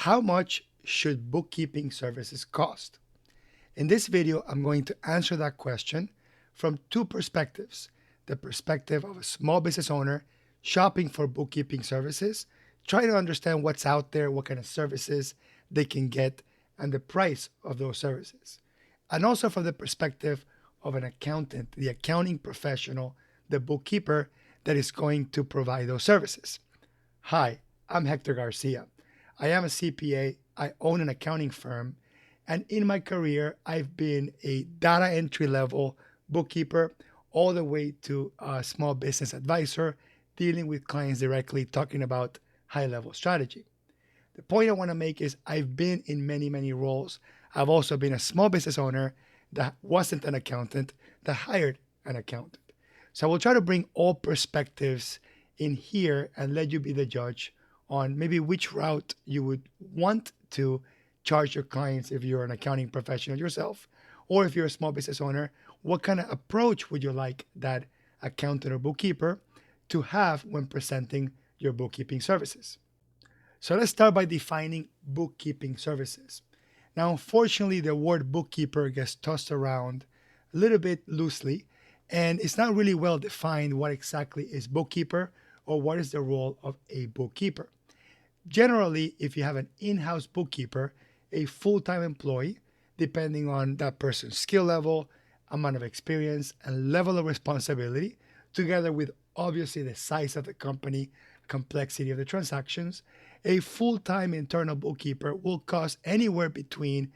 How much should bookkeeping services cost? In this video, I'm going to answer that question from two perspectives. The perspective of a small business owner shopping for bookkeeping services, trying to understand what's out there, what kind of services they can get, and the price of those services. And also from the perspective of an accountant, the accounting professional, the bookkeeper that is going to provide those services. Hi, I'm Hector Garcia. I am a CPA, I own an accounting firm, and in my career, I've been a data entry level bookkeeper all the way to a small business advisor, dealing with clients directly, talking about high level strategy. The point I want to make is I've been in many, many roles. I've also been a small business owner that wasn't an accountant, that hired an accountant. So I will try to bring all perspectives in here and let you be the judge on maybe which route you would want to charge your clients if you're an accounting professional yourself, or if you're a small business owner, what kind of approach would you like that accountant or bookkeeper to have when presenting your bookkeeping services? So let's start by defining bookkeeping services. Now, unfortunately, the word bookkeeper gets tossed around a little bit loosely, and it's not really well defined what exactly is bookkeeper or what is the role of a bookkeeper. Generally, if you have an in-house bookkeeper, a full-time employee, depending on that person's skill level, amount of experience, and level of responsibility, together with obviously the size of the company, complexity of the transactions, a full-time internal bookkeeper will cost anywhere between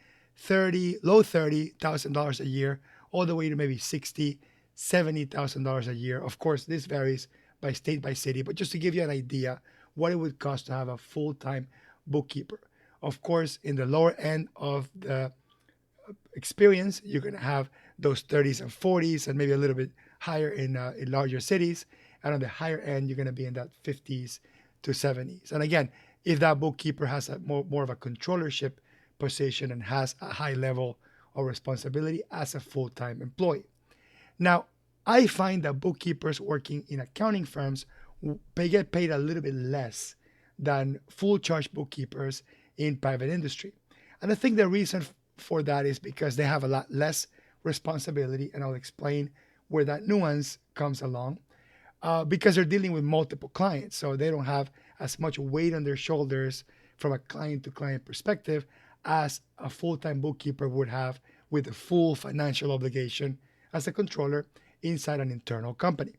low $30,000 a year, all the way to maybe $60,000, $70,000 a year. Of course, this varies by state, by city, but just to give you an idea what it would cost to have a full-time bookkeeper. Of course, in the lower end of the experience, you're going to have those 30s and 40s and maybe a little bit higher in larger cities. And on the higher end, you're going to be in that 50s to 70s. And again, if that bookkeeper has a more of a controllership position and has a high level of responsibility as a full-time employee. Now, I find that bookkeepers working in accounting firms get paid a little bit less than full charge bookkeepers in private industry. And I think the reason for that is because they have a lot less responsibility, and I'll explain where that nuance comes along. Because they're dealing with multiple clients, so they don't have as much weight on their shoulders from a client to client perspective as a full-time bookkeeper would have with the full financial obligation as a controller inside an internal company.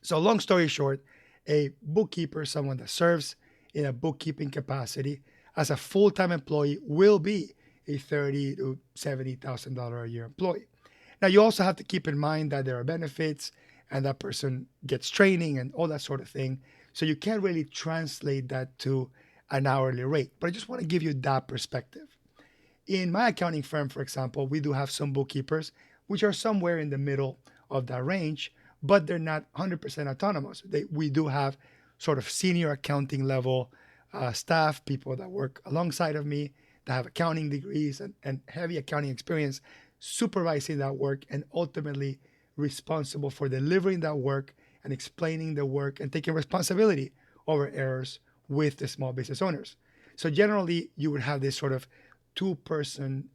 So long story short, a bookkeeper, someone that serves in a bookkeeping capacity as a full-time employee, will be a $30,000 to $70,000 a year employee. Now, you also have to keep in mind that there are benefits and that person gets training and all that sort of thing. So you can't really translate that to an hourly rate. But I just want to give you that perspective. In my accounting firm, for example, we do have some bookkeepers which are somewhere in the middle of that range, but they're not 100% autonomous. We do have sort of senior accounting level staff, people that work alongside of me, that have accounting degrees and heavy accounting experience, supervising that work and ultimately responsible for delivering that work and explaining the work and taking responsibility over errors with the small business owners. So generally, you would have this sort of two-person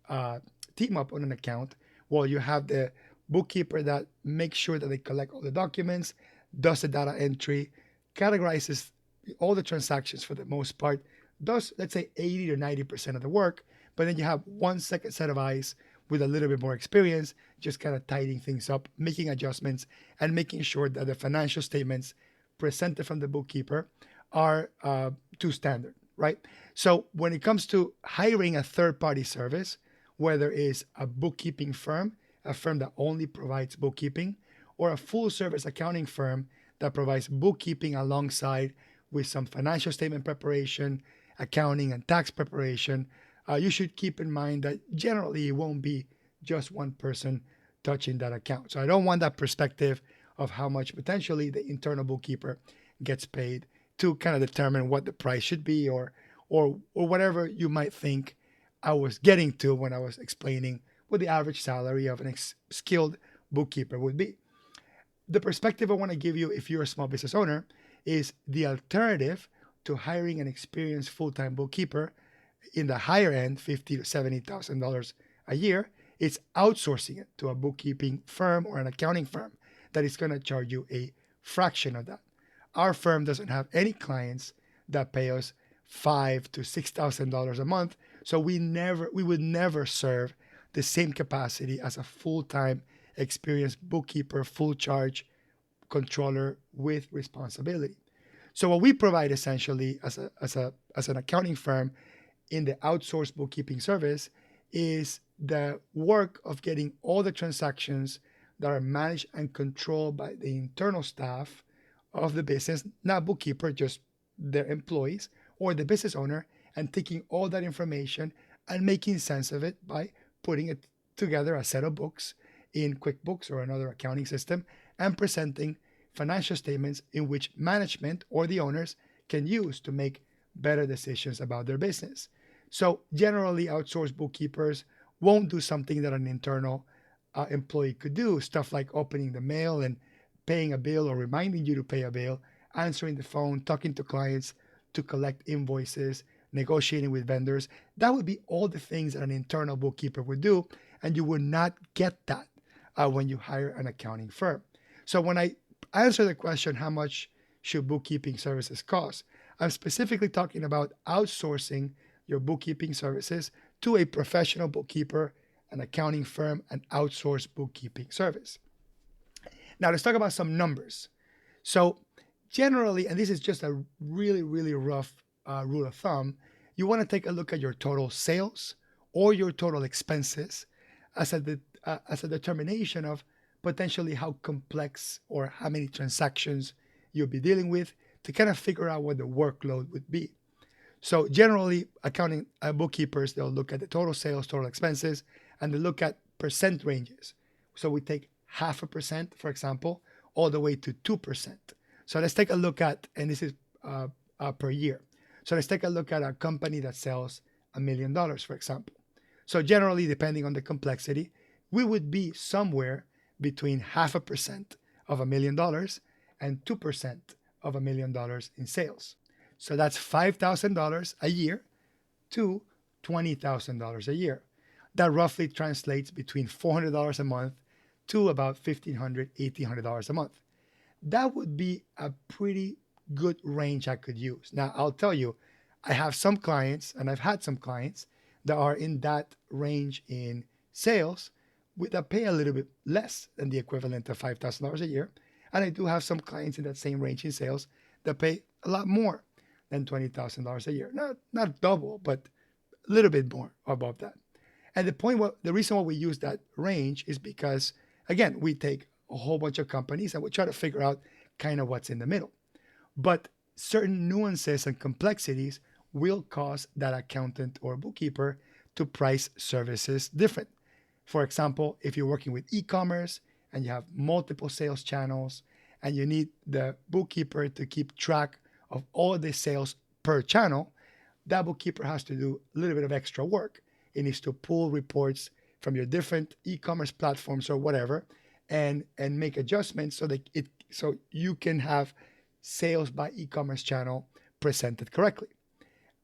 team up on an account while you have the bookkeeper that makes sure that they collect all the documents, does the data entry, categorizes all the transactions for the most part, does, let's say, 80 to 90% of the work, but then you have one second set of eyes with a little bit more experience, just kind of tidying things up, making adjustments, and making sure that the financial statements presented from the bookkeeper are to standard, right? So when it comes to hiring a third-party service, whether it's a bookkeeping firm, a firm that only provides bookkeeping, or a full-service accounting firm that provides bookkeeping alongside with some financial statement preparation, accounting, and tax preparation, you should keep in mind that generally it won't be just one person touching that account. So I don't want that perspective of how much potentially the internal bookkeeper gets paid to kind of determine what the price should be or whatever you might think I was getting to when I was explaining what the average salary of an skilled bookkeeper would be. The perspective I want to give you if you're a small business owner is the alternative to hiring an experienced full-time bookkeeper in the higher end, $50,000 to $70,000 a year. It's outsourcing it to a bookkeeping firm or an accounting firm that is going to charge you a fraction of that. Our firm doesn't have any clients that pay us $5,000 to $6,000 a month, so we would never serve the same capacity as a full-time experienced bookkeeper, full charge controller with responsibility. So what we provide essentially as an accounting firm in the outsourced bookkeeping service is the work of getting all the transactions that are managed and controlled by the internal staff of the business, not bookkeeper, just their employees or the business owner, and taking all that information and making sense of it by putting it together, a set of books in QuickBooks or another accounting system, and presenting financial statements in which management or the owners can use to make better decisions about their business. So generally, outsourced bookkeepers won't do something that an internal employee could do, stuff like opening the mail and paying a bill or reminding you to pay a bill, answering the phone, talking to clients to collect invoices, negotiating with vendors. That would be all the things that an internal bookkeeper would do, and you would not get that when you hire an accounting firm. So when I answer the question, how much should bookkeeping services cost? I'm specifically talking about outsourcing your bookkeeping services to a professional bookkeeper, an accounting firm, an outsourced bookkeeping service. Now let's talk about some numbers. So generally, and this is just a really, really rough rule of thumb, you want to take a look at your total sales or your total expenses as a determination of potentially how complex or how many transactions you'll be dealing with to kind of figure out what the workload would be. So generally, accounting bookkeepers, they'll look at the total sales, total expenses, and they look at percent ranges. So we take 0.5%, for example, all the way to 2%. So let's take a look at, and this is per year. So let's take a look at a company that sells $1 million, for example. So generally, depending on the complexity, we would be somewhere between 0.5% of $1 million and 2% of $1 million in sales. So that's $5,000 a year to $20,000 a year. That roughly translates between $400 a month to about $1,500, $1,800 a month. That would be a pretty good range I could use. Now, I'll tell you, I have some clients, and I've had some clients that are in that range in sales that pay a little bit less than the equivalent of $5,000 a year. And I do have some clients in that same range in sales that pay a lot more than $20,000 a year. Not double, but a little bit more above that. And the reason why we use that range is because, again, we take a whole bunch of companies and we try to figure out kind of what's in the middle. But certain nuances and complexities will cause that accountant or bookkeeper to price services different. For example, if you're working with e-commerce and you have multiple sales channels and you need the bookkeeper to keep track of all the sales per channel, that bookkeeper has to do a little bit of extra work. It needs to pull reports from your different e-commerce platforms or whatever and make adjustments so you can have sales by e-commerce channel presented correctly.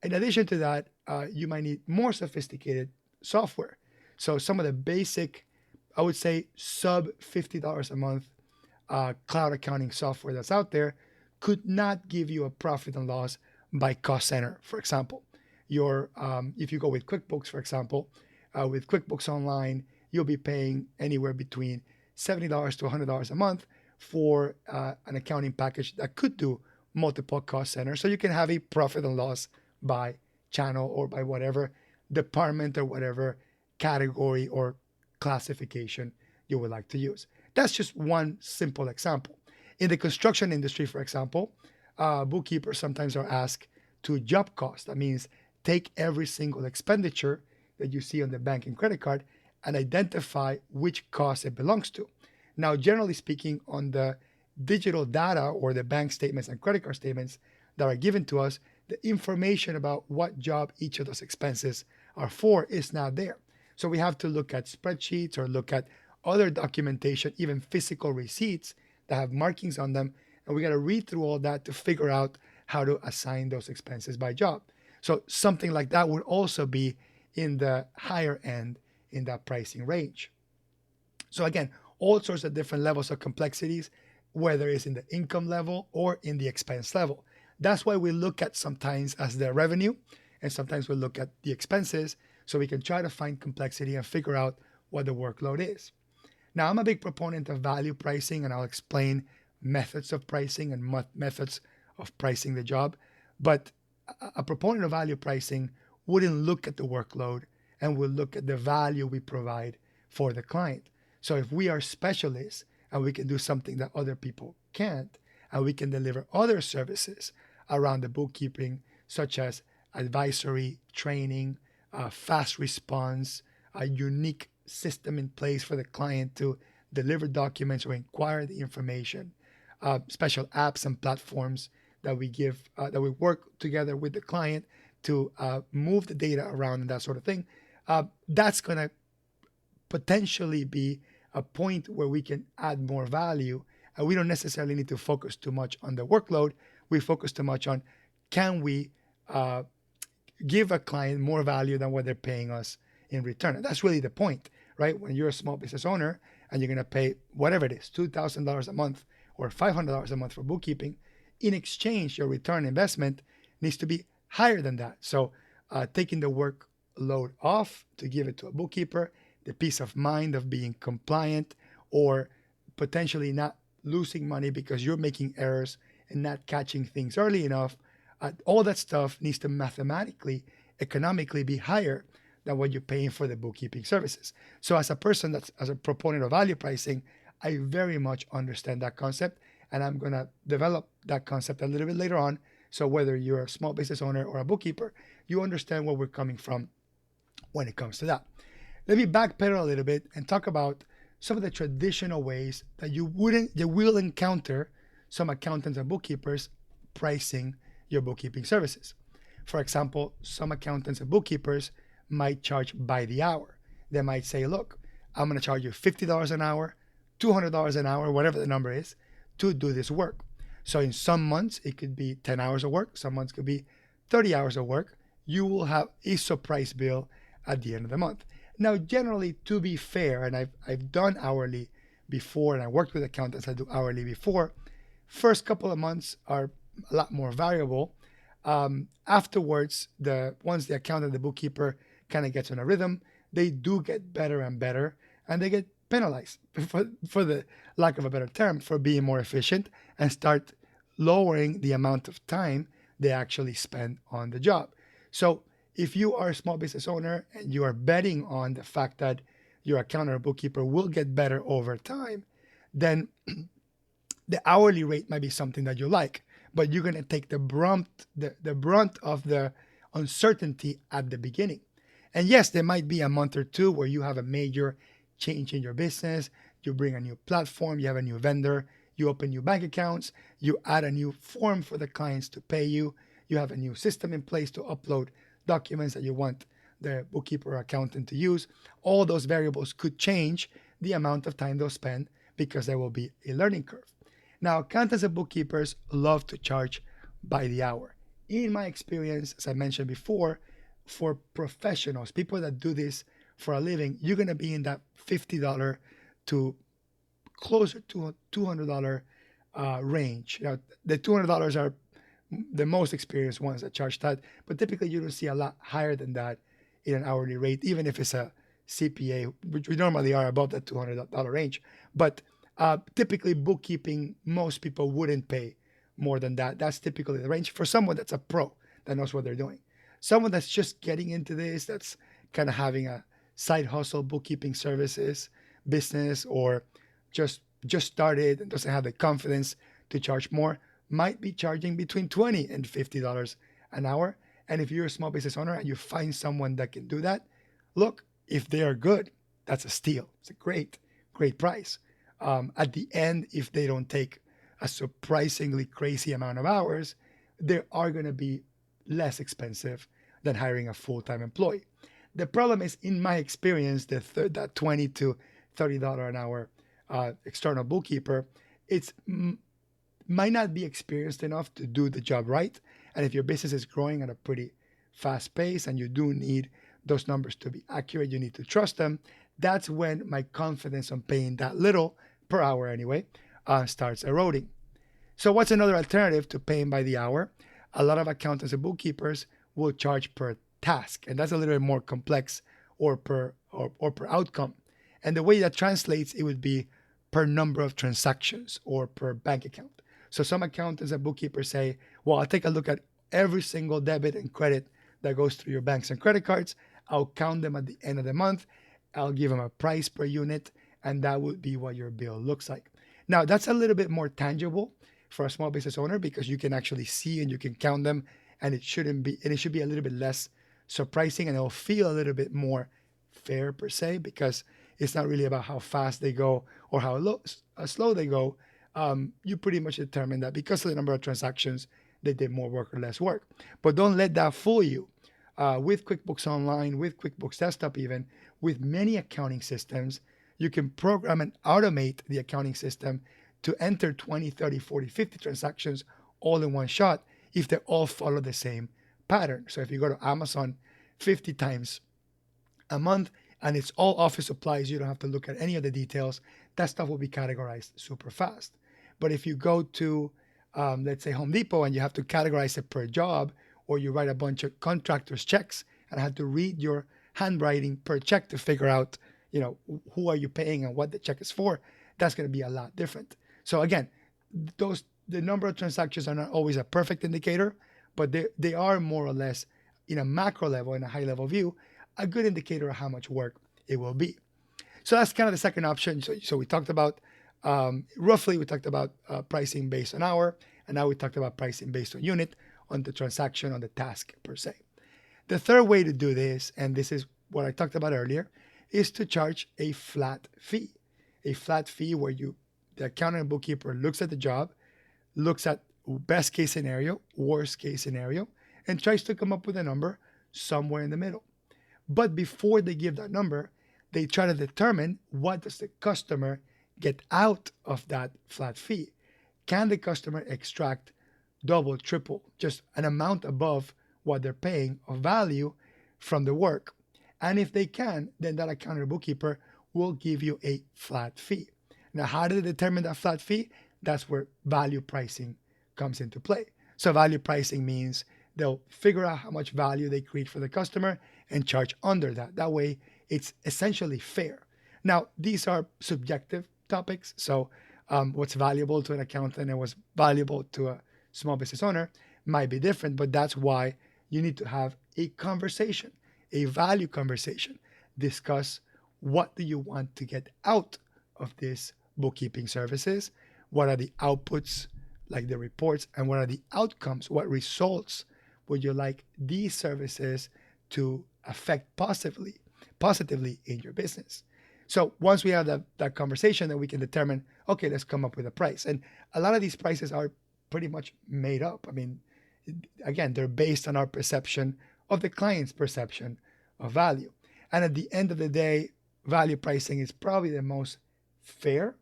In addition to that, you might need more sophisticated software. So some of the basic, I would say sub $50 a month cloud accounting software that's out there could not give you a profit and loss by cost center, for example. If you go with QuickBooks, for example, with QuickBooks Online, you'll be paying anywhere between $70 to $100 a month for an accounting package that could do multiple cost centers. So you can have a profit and loss by channel or by whatever department or whatever category or classification you would like to use. That's just one simple example. In the construction industry, for example, bookkeepers sometimes are asked to job cost. That means take every single expenditure that you see on the bank and credit card and identify which cost it belongs to. Now, generally speaking, on the digital data or the bank statements and credit card statements that are given to us, the information about what job each of those expenses are for is not there. So we have to look at spreadsheets or look at other documentation, even physical receipts that have markings on them. And we got to read through all that to figure out how to assign those expenses by job. So something like that would also be in the higher end in that pricing range. So again, all sorts of different levels of complexities, whether it's in the income level or in the expense level. That's why we look at sometimes as the revenue, and sometimes we look at the expenses, so we can try to find complexity and figure out what the workload is. Now, I'm a big proponent of value pricing, and I'll explain methods of pricing and methods of pricing the job. But a proponent of value pricing wouldn't look at the workload and would look at the value we provide for the client. So if we are specialists and we can do something that other people can't, and we can deliver other services around the bookkeeping, such as advisory, training, fast response, a unique system in place for the client to deliver documents or inquire the information, special apps and platforms that we give, that we work together with the client to move the data around and that sort of thing. That's going to potentially be a point where we can add more value, and we don't necessarily need to focus too much on the workload. We focus too much on, can we give a client more value than what they're paying us in return? And that's really the point, right? When you're a small business owner and you're going to pay whatever it is, $2,000 a month or $500 a month for bookkeeping, in exchange, your return investment needs to be higher than that. So taking the workload off to give it to a bookkeeper, the peace of mind of being compliant, or potentially not losing money because you're making errors and not catching things early enough, all that stuff needs to mathematically, economically be higher than what you're paying for the bookkeeping services. So as a person that's as a proponent of value pricing, I very much understand that concept, and I'm going to develop that concept a little bit later on. So whether you're a small business owner or a bookkeeper, you understand where we're coming from when it comes to that. Let me backpedal a little bit and talk about some of the traditional ways that you will encounter some accountants and bookkeepers pricing your bookkeeping services. For example, some accountants and bookkeepers might charge by the hour. They might say, look, I'm going to charge you $50 an hour, $200 an hour, whatever the number is, to do this work. So in some months, it could be 10 hours of work. Some months could be 30 hours of work. You will have a surprise bill at the end of the month. Now, generally, to be fair, and I've done hourly before, and I worked with accountants that do hourly before, first couple of months are a lot more variable. Afterwards, once the accountant, the bookkeeper kind of gets on a rhythm, they do get better and better, and they get penalized, for the lack of a better term, for being more efficient and start lowering the amount of time they actually spend on the job. So if you are a small business owner and you are betting on the fact that your accountant or bookkeeper will get better over time, then the hourly rate might be something that you like, but you're going to take the brunt of the uncertainty at the beginning. And yes, there might be a month or two where you have a major change in your business. You bring a new platform, you have a new vendor, you open new bank accounts, you add a new form for the clients to pay you, you have a new system in place to upload documents that you want the bookkeeper or accountant to use. All those variables could change the amount of time they'll spend because there will be a learning curve. Now, accountants and bookkeepers love to charge by the hour. In my experience, as I mentioned before, for professionals, people that do this for a living, you're going to be in that $50 to closer to $200 range. Now, the $200 are the most experienced ones that charge that, but typically you don't see a lot higher than that in an hourly rate, even if it's a CPA, which we normally are above that $200 range. But typically bookkeeping, most people wouldn't pay more than that. That's typically the range for someone that's a pro that knows what they're doing. Someone that's just getting into this, that's kind of having a side hustle bookkeeping services business, or just started and doesn't have the confidence to charge more, might be charging between $20 and $50 an hour. And if you're a small business owner and you find someone that can do that, look, if they are good, that's a steal. It's a great price. At the end, if they don't take a surprisingly crazy amount of hours, they are going to be less expensive than hiring a full-time employee. The problem is, in my experience, that $20 to $30 an hour external bookkeeper, it's might not be experienced enough to do the job right. And if your business is growing at a pretty fast pace and you do need those numbers to be accurate, you need to trust them. That's when my confidence on paying that little per hour anyway starts eroding. So what's another alternative to paying by the hour? A lot of accountants and bookkeepers will charge per task, and that's a little bit more complex, or per outcome. And the way that translates, it would be per number of transactions or per bank account. So some accountants and bookkeepers say, well, I'll take a look at every single debit and credit that goes through your banks and credit cards. I'll count them at the end of the month. I'll give them a price per unit, and that would be what your bill looks like. Now, that's a little bit more tangible for a small business owner because you can actually see and you can count them, and it should be a little bit less surprising, and it'll feel a little bit more fair per se, because it's not really about how fast they go or how slow they go. You pretty much determine that because of the number of transactions, they did more work or less work. But don't let that fool you. With QuickBooks Online, with QuickBooks Desktop even, with many accounting systems, you can program and automate the accounting system to enter 20, 30, 40, 50 transactions all in one shot if they all follow the same pattern. So if you go to Amazon 50 times a month and it's all office supplies, you don't have to look at any of the details. That stuff will be categorized super fast. But if you go to, let's say, Home Depot, and you have to categorize it per job, or you write a bunch of contractors' checks and have to read your handwriting per check to figure out, who are you paying and what the check is for, that's going to be a lot different. So again, the number of transactions are not always a perfect indicator, but they are more or less, in a macro level, in a high level view, a good indicator of how much work it will be. So that's kind of the second option. So we talked about, roughly, we talked about pricing based on hour, and now we talked about pricing based on unit, on the transaction, on the task per se. The third way to do this, and this is what I talked about earlier, is to charge a flat fee. A flat fee where the accountant and bookkeeper looks at the job, looks at best case scenario, worst case scenario, and tries to come up with a number somewhere in the middle. But before they give that number, they try to determine what does the customer get out of that flat fee. Can the customer extract double, triple, just an amount above what they're paying of value from the work? And if they can, then that accountant or bookkeeper will give you a flat fee. Now, how do they determine that flat fee? That's where value pricing comes into play. So value pricing means they'll figure out how much value they create for the customer and charge under that. That way, it's essentially fair. Now, these are subjective topics. So what's valuable to an accountant and what's valuable to a small business owner might be different, but that's why you need to have a conversation, a value conversation. Discuss, what do you want to get out of this bookkeeping services? What are the outputs, like the reports, and what are the outcomes? What results would you like these services to affect positively in your business? So once we have that conversation, then we can determine, okay, let's come up with a price. And a lot of these prices are pretty much made up. I mean, again, they're based on our perception of the client's perception of value. And at the end of the day, value pricing is probably the most fair,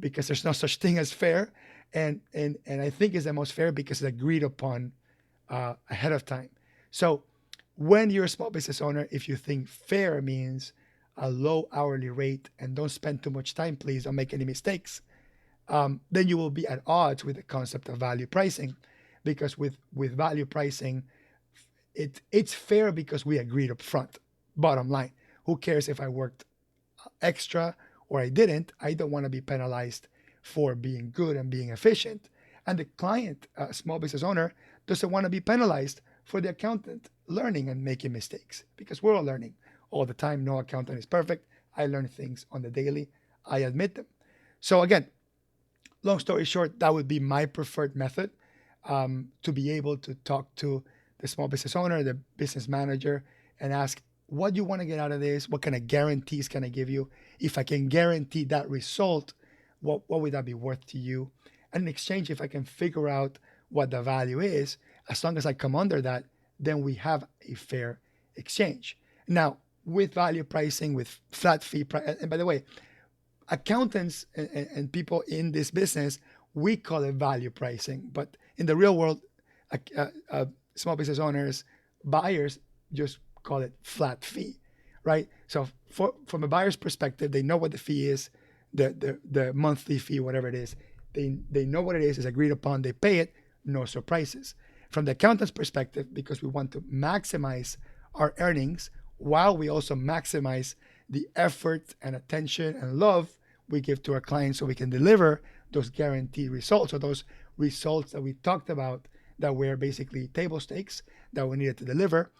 because there's no such thing as fair. And I think it's the most fair because it's agreed upon ahead of time. So when you're a small business owner, if you think fair means a low hourly rate and don't spend too much time, please don't make any mistakes, then you will be at odds with the concept of value pricing. Because with value pricing, it's fair because we agreed up front. Bottom line, who cares if I worked extra or I didn't? I don't want to be penalized for being good and being efficient. And the client, small business owner, doesn't want to be penalized for the accountant learning and making mistakes, because we're all learning all the time. No accountant is perfect. I learn things on the daily. I admit them. So again, long story short, that would be my preferred method, to be able to talk to the small business owner, the business manager, and ask, what do you want to get out of this? What kind of guarantees can I give you? If I can guarantee that result, what would that be worth to you? And in exchange, if I can figure out what the value is, as long as I come under that, then we have a fair exchange. Now, with value pricing, with flat fee, and by the way, accountants and people in this business we call it value pricing. But in the real world, small business owners, buyers just call it flat fee, right? So from a buyer's perspective, they know what the fee is, the monthly fee, whatever it is. They know what it is. It's agreed upon. They pay it. No surprises. From the accountant's perspective, because we want to maximize our earnings while we also maximize the effort and attention and love we give to our clients so we can deliver those guaranteed results, or those results that we talked about that were basically table stakes that we needed to deliver.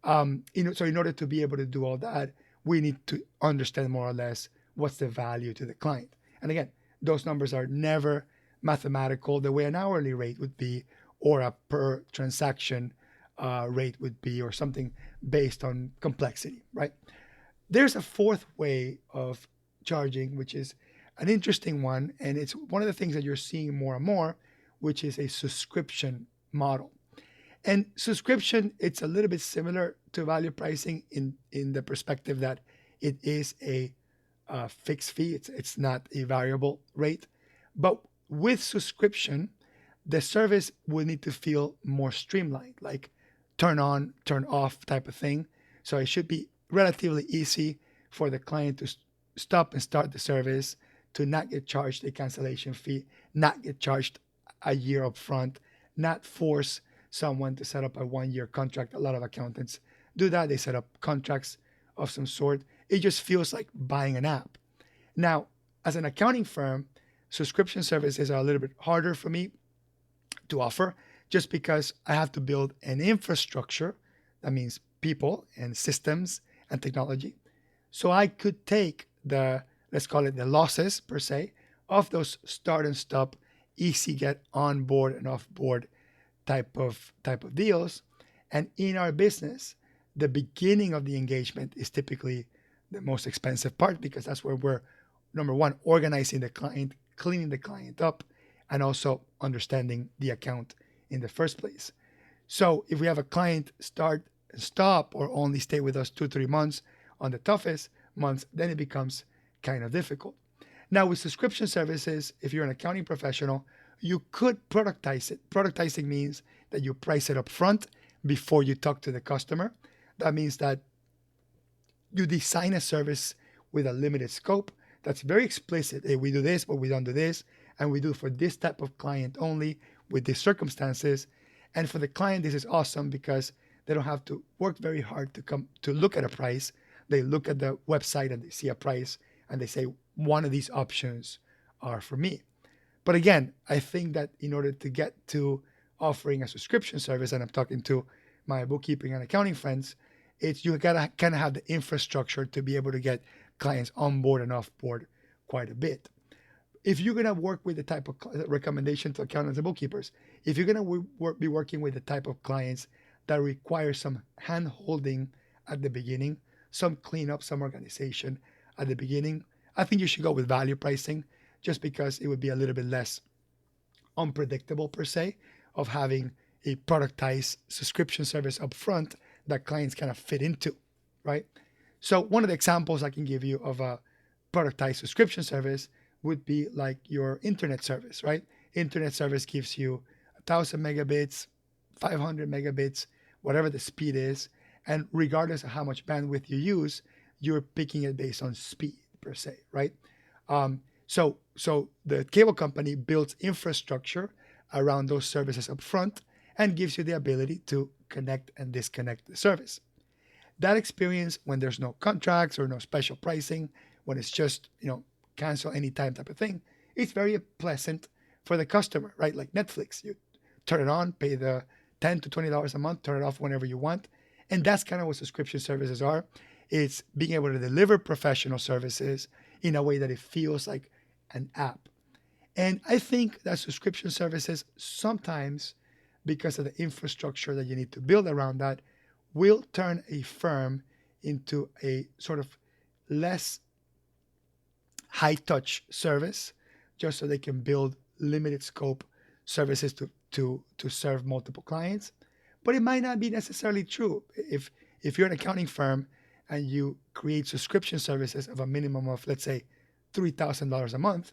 So in order to be able to do all that, we need to understand more or less what's the value to the client. And again, those numbers are never mathematical the way an hourly rate would be, or a per transaction rate would be, or something based on complexity, right? There's a fourth way of charging, which is an interesting one, and it's one of the things that you're seeing more and more, which is a subscription model. And subscription, it's a little bit similar to value pricing in the perspective that it is a fixed fee. It's not a variable rate. But with subscription, the service will need to feel more streamlined, like turn on, turn off type of thing. So it should be relatively easy for the client to stop and start the service, to not get charged a cancellation fee, not get charged a year up front, not force someone to set up a 1-year contract. A lot of accountants do that. They set up contracts of some sort. It just feels like buying an app. Now, as an accounting firm, subscription services are a little bit harder for me to offer, just because I have to build an infrastructure. That means people and systems and technology. So I could take let's call it the losses per se, of those start and stop, easy get on board and off board type of deals. And in our business, the beginning of the engagement is typically the most expensive part, because that's where we're, number one, organizing the client, cleaning the client up, and also understanding the account in the first place. So if we have a client start and stop, or only stay with us 2-3 months on the toughest months, then it becomes kind of difficult. Now with subscription services, if you're an accounting professional, you could productize it. Productizing means that you price it up front before you talk to the customer. That means that you design a service with a limited scope that's very explicit. Hey, we do this, but we don't do this. And we do for this type of client only, with these circumstances. And for the client, this is awesome because they don't have to work very hard to come to look at a price. They look at the website and they see a price and they say, one of these options are for me. But again, I think that in order to get to offering a subscription service, and I'm talking to my bookkeeping and accounting friends, it's you gotta kind of have the infrastructure to be able to get clients on board and off board quite a bit. If you're gonna work with the type of recommendation to accountants and bookkeepers, if you're gonna be working with the type of clients that require some hand holding at the beginning, some cleanup, some organization at the beginning, I think you should go with value pricing, just because it would be a little bit less unpredictable per se, of having a productized subscription service up front that clients kind of fit into, right? So one of the examples I can give you of a productized subscription service would be like your internet service, right? Internet service gives you 1,000 megabits, 500 megabits, whatever the speed is. And regardless of how much bandwidth you use, you're picking it based on speed per se, right? So the cable company builds infrastructure around those services up front and gives you the ability to connect and disconnect the service. That experience, when there's no contracts or no special pricing, when it's just, cancel anytime type of thing, it's very pleasant for the customer, right? Like Netflix, you turn it on, pay the $10 to $20 a month, turn it off whenever you want. And that's kind of what subscription services are. It's being able to deliver professional services in a way that it feels like an app. And I think that subscription services sometimes, because of the infrastructure that you need to build around that, will turn a firm into a sort of less high touch service, just so they can build limited scope services to serve multiple clients. But it might not be necessarily true. If you're an accounting firm and you create subscription services of a minimum of, let's say, $3,000 a month,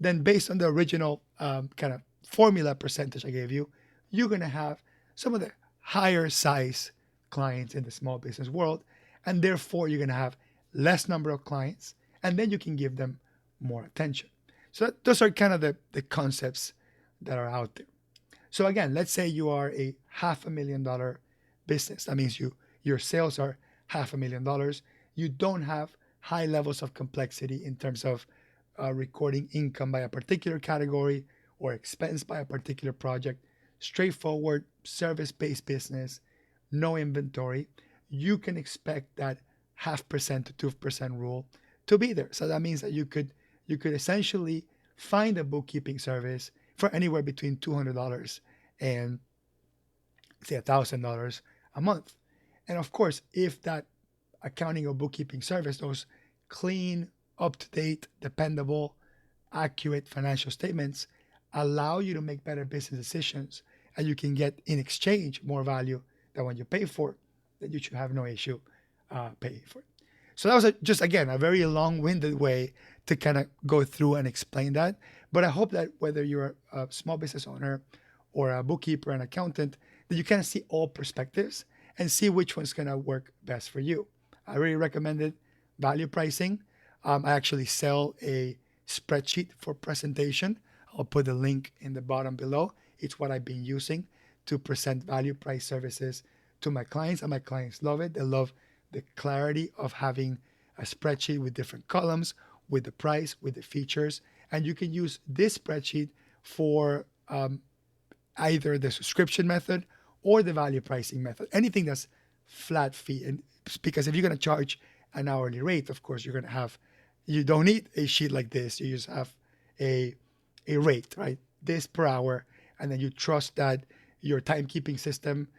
then based on the original kind of formula percentage I gave you, you're going to have some of the higher size clients in the small business world. And therefore, you're going to have less number of clients, and then you can give them more attention. So those are kind of the concepts that are out there. So again, let's say you are a $500,000 business. That means your sales are $500,000. You don't have high levels of complexity in terms of recording income by a particular category or expense by a particular project. Straightforward service-based business, no inventory. You can expect that 0.5% to 2% rule to be there. So that means that you could essentially find a bookkeeping service for anywhere between $200 and say $1,000 a month. And of course, if that accounting or bookkeeping service, those clean, up-to-date, dependable, accurate financial statements allow you to make better business decisions, and you can get in exchange more value than what you pay for, then you should have no issue paying for it. So that was just, again, a very long-winded way to kind of go through and explain that. But I hope that whether you're a small business owner or a bookkeeper, an accountant, that you kind of see all perspectives and see which one's going to work best for you. I really recommended value pricing. I actually sell a spreadsheet for presentation. I'll put the link in the bottom below. It's what I've been using to present value price services to my clients, and my clients love it. They love the clarity of having a spreadsheet with different columns, with the price, with the features. And you can use this spreadsheet for either the subscription method or the value pricing method, anything that's flat fee. And because if you're going to charge an hourly rate, of course, you don't need a sheet like this. You just have a rate, right? This per hour. And then you trust that your timekeeping system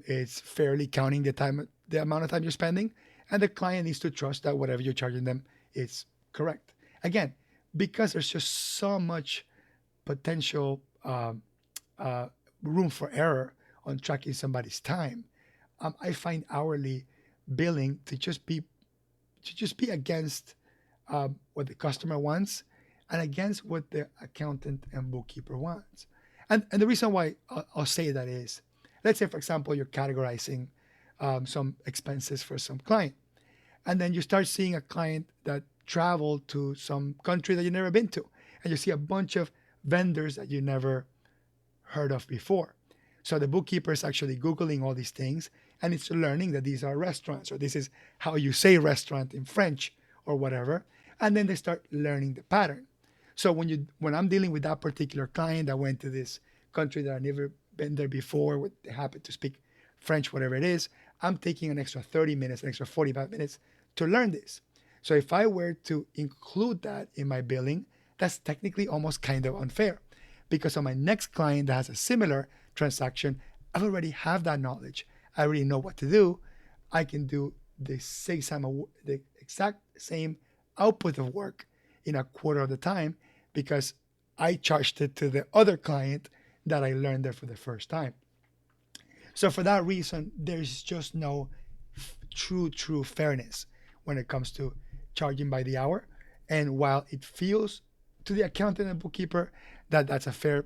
is fairly counting the amount of time you're spending. And the client needs to trust that whatever you're charging them is correct. Again, because there's just so much potential room for error on tracking somebody's time, I find hourly billing to just be against what the customer wants and against what the accountant and bookkeeper wants. And the reason why I'll say that is, let's say, for example, you're categorizing some expenses for some client, and then you start seeing a client that traveled to some country that you've never been to, and you see a bunch of vendors that you never heard of before. So the bookkeeper is actually Googling all these things, and it's learning that these are restaurants, or this is how you say restaurant in French or whatever. And then they start learning the pattern. So when I'm dealing with that particular client that went to this country that I've never been there before, they happen to speak French, whatever it is, I'm taking an extra 30 minutes, an extra 45 minutes to learn this. So if I were to include that in my billing, that's technically almost kind of unfair, because on my next client that has a similar transaction, I already have that knowledge. I already know what to do. I can do the exact same output of work in a quarter of the time because I charged it to the other client that I learned there for the first time. So for that reason, there's just no true fairness when it comes to charging by the hour. And while it feels to the accountant and bookkeeper that that's a fair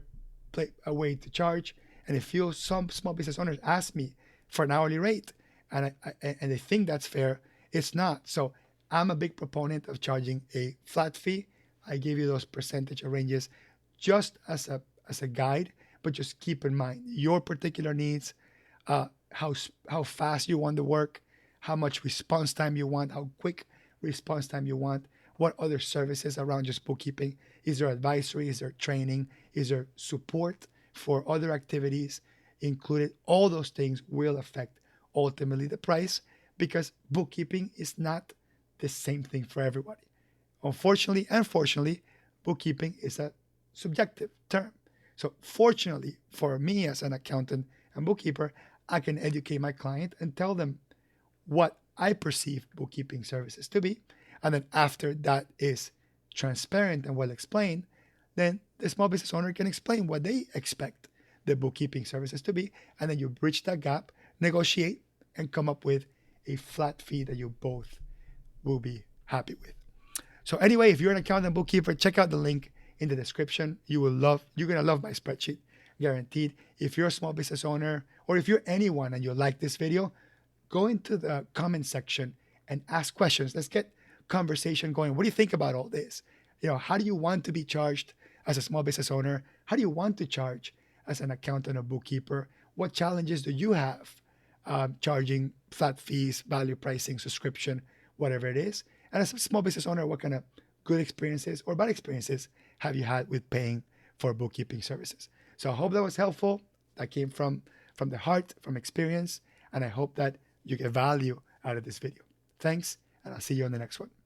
way to charge, and it feels some small business owners ask me for an hourly rate, and they think that's fair, it's not. So I'm a big proponent of charging a flat fee. I give you those percentage ranges just as a guide, but just keep in mind your particular needs, how fast you want the work, how much response time you want, how quick response time you want, what other services around just bookkeeping. Is there advisory? Is there training? Is there support for other activities included? All those things will affect ultimately the price, because bookkeeping is not the same thing for everybody. Unfortunately and fortunately, bookkeeping is a subjective term. So fortunately for me as an accountant and bookkeeper, I can educate my client and tell them what I perceive bookkeeping services to be. And then after that is transparent and well explained, then the small business owner can explain what they expect the bookkeeping services to be. And then you bridge that gap, negotiate, and come up with a flat fee that you both will be happy with. So anyway, if you're an accountant and bookkeeper, check out the link in the description. You're gonna love my spreadsheet, guaranteed. If you're a small business owner or if you're anyone and you like this video, go into the comment section and ask questions. Let's get conversation going. What do you think about all this? How do you want to be charged as a small business owner? How do you want to charge as an accountant or bookkeeper? What challenges do you have charging flat fees, value pricing, subscription, whatever it is? And as a small business owner, what kind of good experiences or bad experiences have you had with paying for bookkeeping services? So I hope that was helpful. That came from the heart, from experience, and I hope that you get value out of this video. Thanks, and I'll see you on the next one.